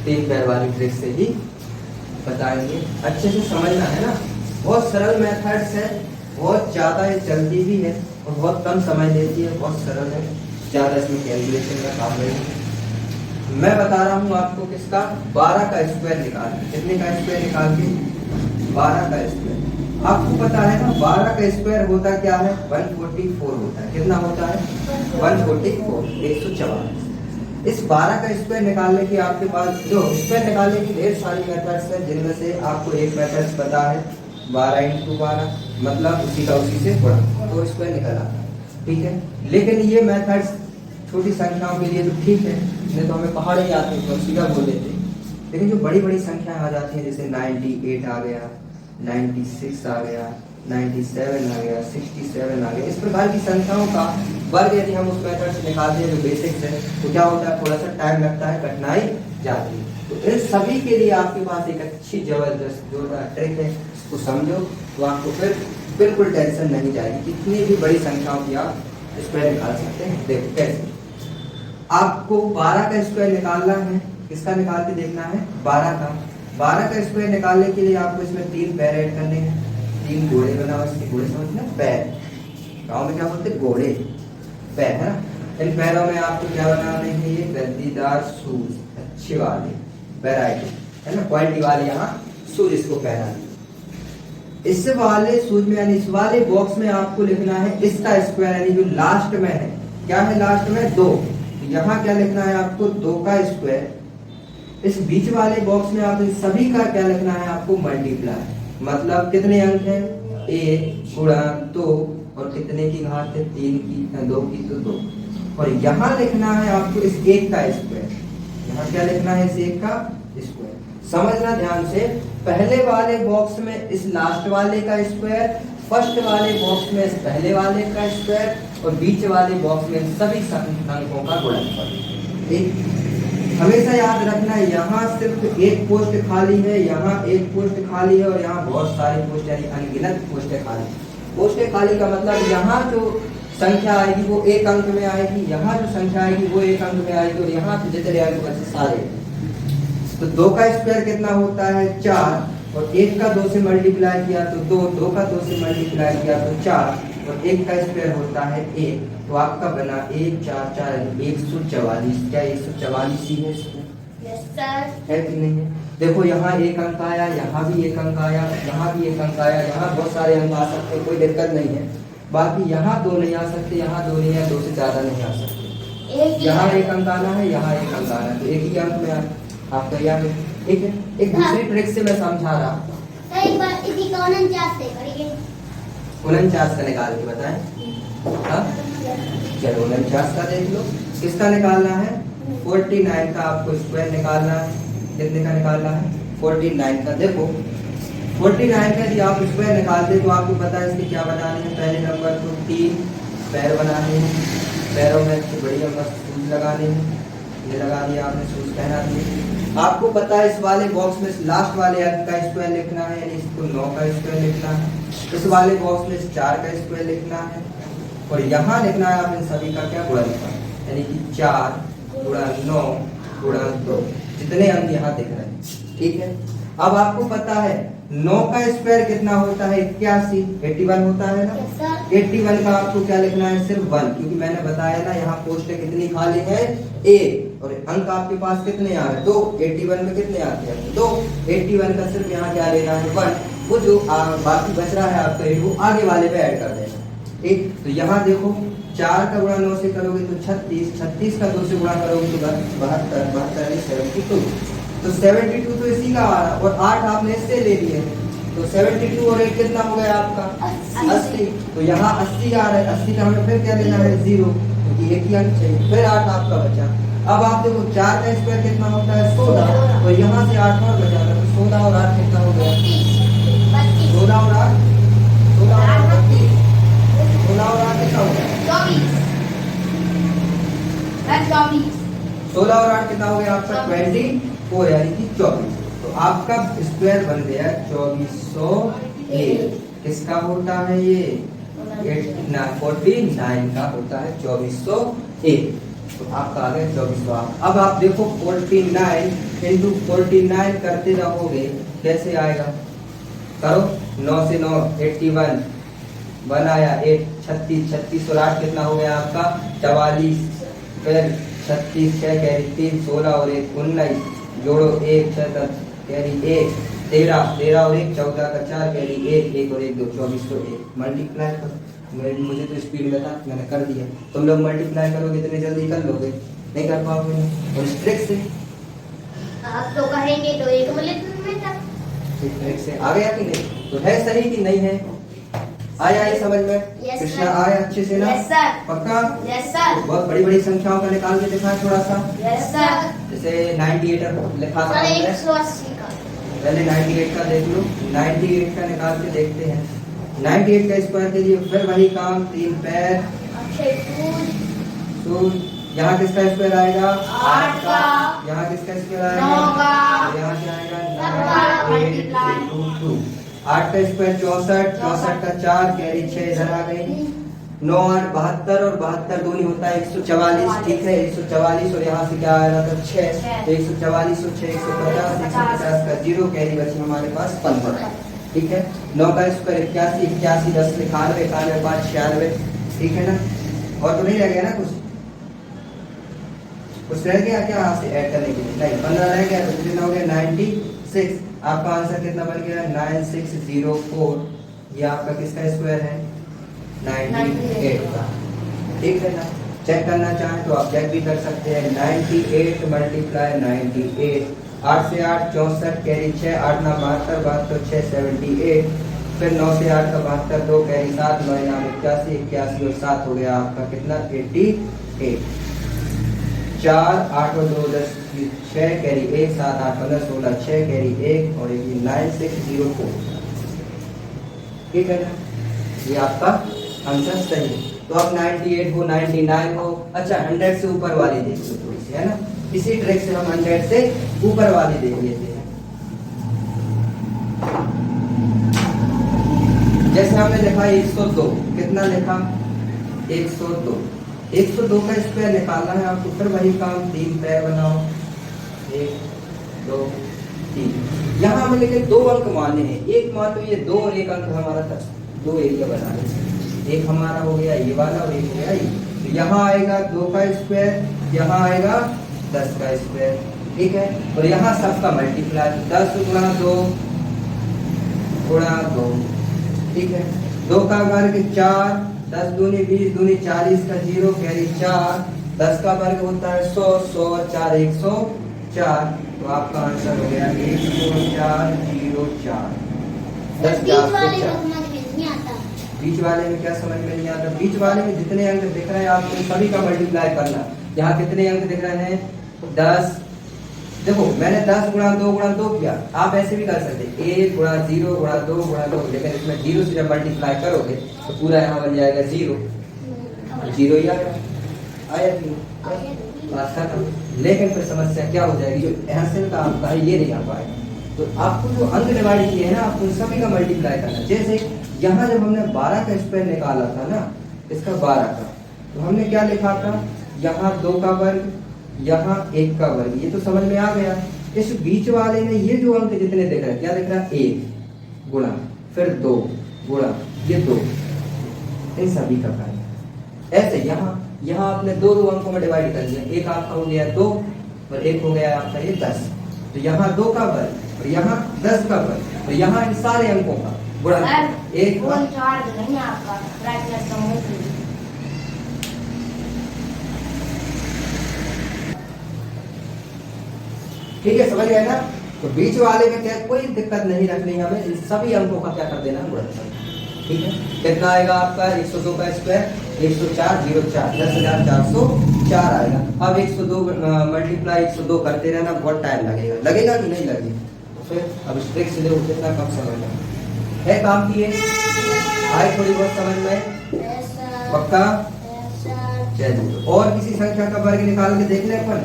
तीन पैर वाली ट्रिक से ही बताएंगे। अच्छे से समझना है ना, बहुत सरल मेथड्स है, बहुत ज़्यादा ये चलती भी है और बहुत कम समय लेती है, बहुत सरल है, ज़्यादा इसमें कैलकुलेशन का काम नहीं है। मैं बता रहा हूँ आपको किसका, 12 का स्क्वायर निकाल के। कितने का स्क्वायर निकाल के? 12 का स्क्वायर। आपको पता है ना 12 का स्क्वायर होता क्या है? 144 होता है। कितना होता है? 144, 144। इस 12 का स्क्वायर निकालने की आपके पास जो स्क्वायर निकालने की ढेर सारी मेथड्स है, जिनमें से आपको एक मेथड्स पता है 12 × 12, मतलब उसी का उसी से गुणा, तो स्क्वायर निकल आता है, ठीक है। लेकिन ये मेथड्स छोटी संख्याओं के लिए तो ठीक है, नहीं तो हमें पहाड़ ही आते हैं तो सीधा बोल देते। लेकिन जो बड़ी बड़ी संख्याएं आ जाती हैं, जैसे 98 आ गया, 96 आ गया, 97 आ गया, 67 आ गया, इस प्रकार की संख्याओं का वर्ग यदि हम उस मेथड से निकालते हैं जो बेसिक्स है, तो क्या होता है? थोड़ा सा टाइम लगता है, कठिनाई जाती है। तो इन सभी के लिए आपके पास एक अच्छी जबरदस्त जोरदार ट्रिक है, इसको समझो तो आपको फिर बिल्कुल टेंशन नहीं जाएगी। कितनी भी बड़ी संख्याओं की आप स्क्वायर निकाल सकते हैं। देखो कैसे, आपको 12 का स्क्वायर निकालना है। किसका निकाल के देखना है? 12 का। 12 का स्क्वायर निकालने के लिए आपको इसमें 3 पैर ऐड करने हैं। 3 घोड़े बना, इसके घोड़े समझना, पैर, गाँव में क्या बोलते हैं? घोड़े, पैर, है ना। इन पैरों में आपको क्या बनाने हैं? ये गद्दीदार शूज, अच्छे वाले वैरायटी, है ना, क्वालिटी वाले यहाँ शूज इसको पहना। इस वाले शूज में यानी इस वाले बॉक्स में आपको लिखना है इसका स्क्वायर, यानी जो लास्ट में है। क्या है लास्ट में? 2। यहाँ क्या लिखना है आपको? 2 का स्क्वायर। इस बीच वाले बॉक्स में आप इन सभी का क्या लिखना है आपको? मल्टीप्लाई, मतलब कितने अंक हैं? 1 गुणा 2, और कितने की घात है? 3 की, 2 की, तो 2। और यहाँ लिखना है आपको इस 1 का स्क्वायर। यहाँ क्या लिखना है? इस 1 का स्क्वायर। समझना ध्यान से, पहले वाले बॉक्स में इस लास्ट वाले का स्क्वायर, फर्स्ट वाले बॉक्स में इस पहले वाले का स्क्वायर, और बीच वाले बॉक्स में सभी अंकों का गुणनफल। ठीक, हमेशा याद रखना है, यहाँ सिर्फ एक पोस्ट खाली है, यहाँ एक पोस्ट खाली है, और यहाँ बहुत सारी पोस्ट यानी अनगिनत पोस्टें खाली। पोस्टें खाली का मतलब यहाँ जो संख्या आएगी वो 1 अंक में आएगी, यहाँ जो संख्या आएगी वो 1 अंक में आएगी, और यहाँ तो जितने अंक बचे सारे। तो 2 का स्क्वायर कितना होता है? 4, और 1 का 2 से मल्टीप्लाई किया तो 2, 2 का 2 से मल्टीप्लाई किया तो 4, और 1 का स्क्वायर होता है 1। तो आपका बना 1 4 4 144। क्या 144 ही है इसमें? Yes sir. है कि नहीं है? देखो यहाँ 1 अंक आया, यहाँ भी 1 अंक आया, यहाँ भी 1 अंक आया, यहाँ बहुत सारे अंक आ सकते हैं, कोई दिक्कत नहीं है। बाकी यहाँ 2 नहीं आ सकते, यहाँ 2 नहीं है, 2 से ज्यादा नहीं आ सकते। यहाँ 1 अंक आना है, यहाँ 1 अंक आना है, तो एक ही अंक में आप तैयार है। ठीक है, एक दूसरी ट्रिक से मैं समझा रहा हूँ। 49 का निकाल के बताएं। हाँ चलो 49 का देख लो। किसका निकालना है? 49 का आपको स्क्वायर निकालना है। कितने का निकालना है? 49 का। देखो 49 का यदि आप स्क्वायर निकालते तो आपको पता है इसके क्या बनाने हैं। पहले नंबर तो 3 पैर बनाने हैं, पैरों में बढ़िया मस्त शूज लगाने हैं। ये लगा दिया आपने, शूज पहना दिए। आपको पता है इस वाले बॉक्स में लास्ट वाले अंक का स्क्वायर लिखना है, यानी इसको 9 का स्क्वायर लिखना है। इस वाले बॉक्स में 4 का स्क्वायर लिखना है, और यहाँ लिखना है आप इन सभी का क्या? गुणनफल, यानी कि 4 गुणा 9 गुणा 2, जितने अंक यहाँ दिख रहे हैं। ठीक है, अब आपको पता है 9 का स्क्वायर कितना होता है? 81 होता है ना। 81 का आपको क्या लिखना है? सिर्फ 1, क्योंकि मैंने बताया ना यहाँ पोस्टें कितनी खाली है? 1, और अंक आपके पास कितने आ रहे हैं? 2। 81 में कितने आते हैं? 2। 81 का सिर्फ यहाँ क्या लेना है? 1। वो जो बाकी बच रहा है आपका वो आगे वाले पे ऐड कर देना। ठीक, तो यहाँ देखो 4 का गुणा 9 से करोगे तो 36, 36 का 2 से गुणा करोगे तो 72, 72 तो 72 तो इसी का आ रहा, और 8 आपने इससे ले लिए, तो 72 और 8 कितना हो गया आपका? 80। तो यहाँ 80 आ रहा है, 80 का हमें फिर क्या लेना है? 0, क्योंकि एक ही अंक चाहिए। फिर 8 आपका बचा। अब आप देखो 4 का स्क्वायर कितना होता है? 16, तो यहाँ से 8 और बचा, तो 16 और 8 कितना हो गया? 16 और 8 32, 16 और 8 कितना हो गया? 16 और 8 कितना हो गया आपका? 24, यानी कि 24। तो आपका स्क्वायर बन गया 2401। किसका होता है ये? 49 का होता है 2401। तो आपका आ गया 2408। अब आप देखो 49 इंटू 49 करते रहोगे कैसे आएगा, करो 9 से 9 81, 1 आया 8, 36, 36 और 8 कितना हो गया आपका 44, फिर 36 6 कैरी 3 16 और 1 19, जोड़ो 1 6 कैरी 1 13, 13 और 1 14 का 4 कैरी 1 1 और 1 2 24 तो 1 मल्टीप्लाई करो। मुझे तो स्पीड में था मैंने कर दिया, तुम लोग मल्टीप्लाई करोगे इतने जल्दी कर लोगे, नहीं कर पाओगे। और इस ट्रिक से आप तो करेंगे तो एक मिनट में तक इस ट्रिक से आ गया कि नहीं, तो है सही कि नहीं है, आया ये समझ में? Yes, Krishna sir. आया अच्छे से ना? Yes, sir. पक्का? यस सर, बहुत बड़ी बड़ी संख्याओं का निकाल के दिखा थोड़ा सा, यस सर। जैसे 98 लिखा था सर हमने, 180 का पहले 98 का देख लो, 98 का निकाल के देखते हैं। 98 का स्क्वायर के लिए फिर वही काम, 3 पैर अक्षय फूल सूर्य, यहाँ किसका स्क्वायर आएगा 8 का, यहाँ किसका स्क्वायर 9 आएगा का, और यहाँ क्या आएगा सबका multiply। 8 का स्क्वायर 64, 64 का 4 कैरी 6 इधर आ गई, 9 8 72 और 72 दूनी होता है 144, ठीक है 144 और यहाँ से क्या आ रहा था 6, तो 144 और 6 150, 150 का 0 कैरी बची हमारे पास 15, ठीक है। 9 का स्क्वायर 81, 81 10 91, 91 5 96, ठीक है ना। और तो नहीं रह गया ना कुछ रह गया क्या यहाँ से ऐड करने के लिए, नहीं 15 रह गया, तो कितना हो गया 96। आपका आंसर कितना बन गया 9604, ये आपका किसका स्क्वायर है 98 का, ठीक है ना। चेक करना चाहें तो आप चेक भी कर सकते हैं, 98 मल्टीप्लाई 98, 8 से 8 64 कैरी 6, 8 9 72, 72 6 78, फिर 9 से 8 का 72 2 कैरी 7, 9 9 81, 81 और 7 हो गया आपका कितना 88, 4 8 और 2 10 6 कैरी 1 7 8 15 16 6 कैरी 1 और 9604, ठीक है ना। ये आपका आंसर सही है। तो अब 98 हो 99 हो, अच्छा 100 से ऊपर वाली देख लो थोड़ी सी, है ना। इसी ट्रिक से हम 100 से ऊपर वाली देख लेते हैं। जैसे हमने लिखा 102, कितना लिखा 102, 102 का स्क्वायर निकालना है आपको, फिर वही काम 3 पैर बनाओ 1 2 3, यहाँ हमें लेकिन 2 अंक माने हैं, एक मान लो ये 2 और 1 अंक हमारा 10, 2 एरिया बना लेते हैं, एक हमारा हो गया ये वाला और एक हो गया ये, तो यहाँ आएगा 2 का स्क्वायर, यहाँ आएगा 10 का स्क्वायर, ठीक है। और यहाँ सबका मल्टीप्लाई 10 गुणा 2 गुणा 2, ठीक है। 2 का वर्ग 4, 10 दूनी 20 दूनी 40 का 0 कैरी 4, 10 का वर्ग होता है 100, 100 और 4 104, तो आपका आंसर हो गया 10404। 10 बीच वाले में क्या समझ में नहीं आता, बीच वाले में जितने अंक दिख रहे हैं आपको सभी का मल्टीप्लाई करना। यहाँ कितने अंक दिख रहे हैं 10, देखो मैंने 10 गुणा 2 गुणा 2 किया, आप ऐसे भी कर सकते 1 गुणा 0 गुणा 2 गुणा 2, लेकिन इसमें 0 से जब मल्टीप्लाई करोगे तो पूरा यहाँ बन जाएगा 0, 0 ही आया बात खत्म। लेकिन फिर समस्या क्या हो जाएगी, जो एहसन का आपका है ये नहीं आ पाएगा, तो आपको जो अंक डिवाइड किए हैं ना आपको सभी का मल्टीप्लाई करना। जैसे यहाँ जब हमने 12 का स्क्वायर निकाला था ना, इसका 12 का, तो हमने क्या लिखा था, यहाँ 2 का वर्ग, यहाँ 1 का वर्ग, ये तो समझ में आ गया। इस बीच वाले में ये जो अंक जितने दिख रहे हैं, क्या दिख रहा है 1 गुणा फिर 2 गुणा ये 2, इन सभी का कार्य। ऐसे यहाँ आपने 2 अंकों में डिवाइड कर दिया, एक आपका हो गया 2 और एक हो गया आपका ये 10, तो यहाँ 2 का वर्ग और यहाँ 10 का वर्ग, तो यहाँ इन सारे अंकों का गुणा 1 नहीं आपका ब्राइटनेस कम होगी। ठीक है, समझ गए ना। तो बीच वाले में क्या कोई दिक्कत नहीं रखनी हमें, इन सभी अंकों का क्या कर देना है गुणा, ठीक है। कितना आएगा आपका 102 का स्क्वायर 104 04 10,404 आएगा। अब 102 मल्टीप्लाई 102 करते रहना, बहुत टाइम लगेगा कि नहीं लगेगा, तो फिर अब इस ट्रिक से देखो कितना कम समय में है काम किए, आए थोड़ी बहुत समझ में, पक्का। चलिए और किसी संख्या का वर्ग निकाल के देख ले अपन।